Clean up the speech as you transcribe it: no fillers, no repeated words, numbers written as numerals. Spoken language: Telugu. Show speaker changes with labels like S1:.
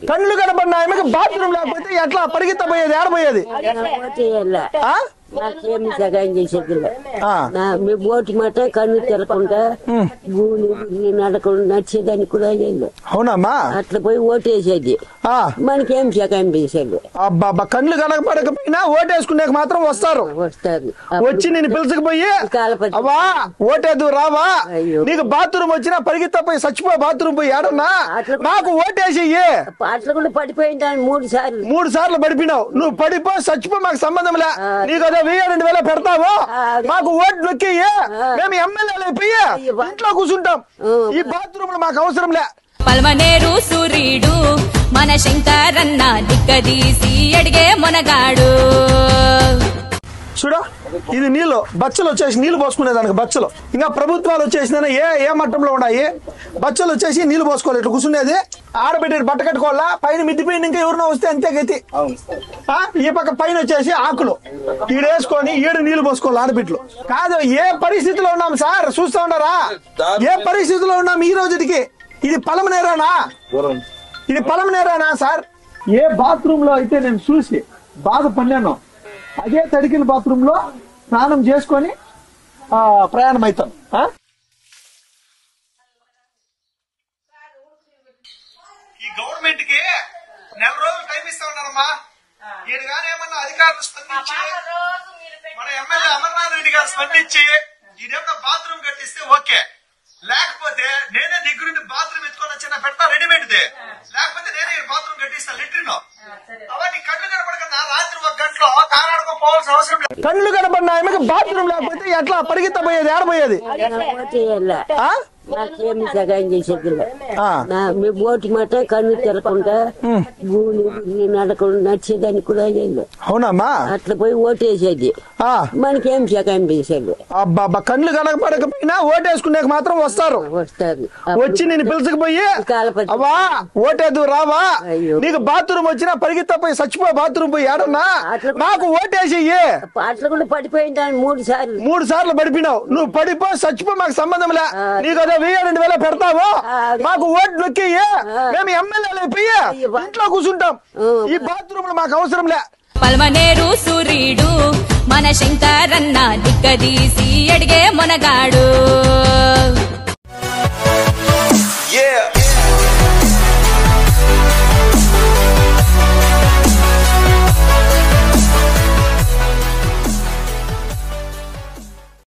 S1: కళ్ళు కనబడిన ఆమెకి బాత్రూమ్ లేకపోతే ఎట్లా పరిగెత్తపోయేది ఏడబోయేది
S2: నాకేమి సహాయం చేసేది మీ బోటి మాట కన్ను తెరకుండా భూమి నడకుండా నడిచేదానికి కూడా
S1: అవునమ్మా
S2: అట్లా పోయి ఓటేసేది మనకేం సహాయం చేసేది
S1: అబ్బా కళ్ళు కనపడకపోయినా ఓటేసుకునే మాత్రం వస్తారు వచ్చి నేను పిలుచుకుపోయి అవా ఓటేదు రావా నీకు బాత్రూమ్ వచ్చినా పరిగెత్తపోయి చచ్చిపోయి బాత్రూమ్ పోయి ఏడన్నా నాకు ఓటేసి
S2: అట్లా కూడా పడిపోయింటాను 3
S1: సార్లు పడిపోయినావు నువ్వు పడిపో చచ్చిపో మాకు సంబంధం లే నీకు అదే 1000-2000 పెడతావు మాకు ఓట్లు నొక్కి మేము ఎమ్మెల్యేలు అయిపోయి ఇంట్లో కూర్చుంటాం ఈ బాత్రూమ్ మాకు అవసరం లే
S3: పల్మనేరు సూర్యుడు మన శంకరన్న దిక్కదీసి అడిగే మొనగాడు
S1: చూడ ఇది నీళ్ళు బచ్చలు వచ్చేసి నీళ్లు పోసుకునేదానికి బచ్చలు ఇంకా ప్రభుత్వాలు వచ్చేసిన ఏ మట్టంలో ఉన్నాయి బచ్చలు వచ్చేసి నీళ్లు పోసుకోవాలి ఇట్లా కూర్చునేది ఆడబెట్టి బట్ట కట్టుకోవాలా పైన మిద్దిపోయిన ఇంకా ఎవరినో వస్తే అంతే గతి ఈ పక్క పైన వచ్చేసి ఆకులు ఈడేసుకొని 7 నీళ్లు పోసుకోవాలి ఆడబిడ్డలు కాదు ఏ పరిస్థితిలో ఉన్నాం సార్ చూస్తా ఉన్నారా ఏ పరిస్థితిలో ఉన్నాం ఈ రోజుకి ఇది పలమనేరానా సార్ ఏ బాత్రూమ్ లో అయితే నేను చూసి బాధపడినాను అదే తడికిన బాత్రూమ్ లో స్నానం చేసుకొని ప్రయాణం అవుతాం ఈ గవర్నమెంట్ కి 4 రోజులు టైం ఇస్తా ఉన్నారమ్మా ఈయన గారు ఏమన్నా అధికారులు స్పందించి మన ఎమ్మెల్యే అమర్నాథ్ రెడ్డి గారు స్పందించి ఈయనేమన్నా బాత్రూమ్ కట్టిస్తే ఓకే లేకపోతే నేనే దగ్గరుండి బాత్రూమ్ ఎత్తుకొని వచ్చిన పెడతా రెడీమేడ్దే లేకపోతే నేనే బాత్రూమ్ కట్టిస్తా లెట్రిన్ అవన్నీ కళ్ళు కనపడకుండా రాత్రి 1 గంటలో కారాడుకో పోవాల్సిన అవసరం లేదు కళ్ళు కనపడిన ఆమెకి బాత్రూమ్ లేకపోతే ఎట్లా పరిగెత్తపోయేది ఏడబోయేది
S2: నాకేమి సహాయం చేసేది మీ బోటి మాట కన్ను తెరకుండా భూమి నడకుండా నడిచేదానికి కూడా
S1: అవునమ్మా
S2: అట్లా పోయి ఓటేసేది మనకేం సహాయం చేసేది
S1: అబ్బా కళ్ళు కనపడకపోయినా ఓటేసుకునే మాత్రం వస్తారు వచ్చి నేను పిలుచుకుపోయి అవా ఓటేదు రావా నీకు బాత్రూమ్ వచ్చినా పరిగెత్తపోయి చచ్చిపోయి బాత్రూమ్ పోయి ఏడన్నా నాకు ఓటేసి
S2: అట్లా కూడా పడిపోయింటాను
S1: 3 సార్లు పడిపోయినావు నువ్వు పడిపో చచ్చిపో మాకు సంబంధం లే నీకు అదే 1000-2000 పెడతావు మాకు ఓట్లు నొక్కి మేము ఎమ్మెల్యేలు అయిపోయి ఇంట్లో కూర్చుంటాం ఈ బాత్రూమ్ మాకు అవసరం లే
S3: పల్మనేరు సూర్యుడు మన శంకరన్న దిక్కదీసి అడిగే మొనగాడు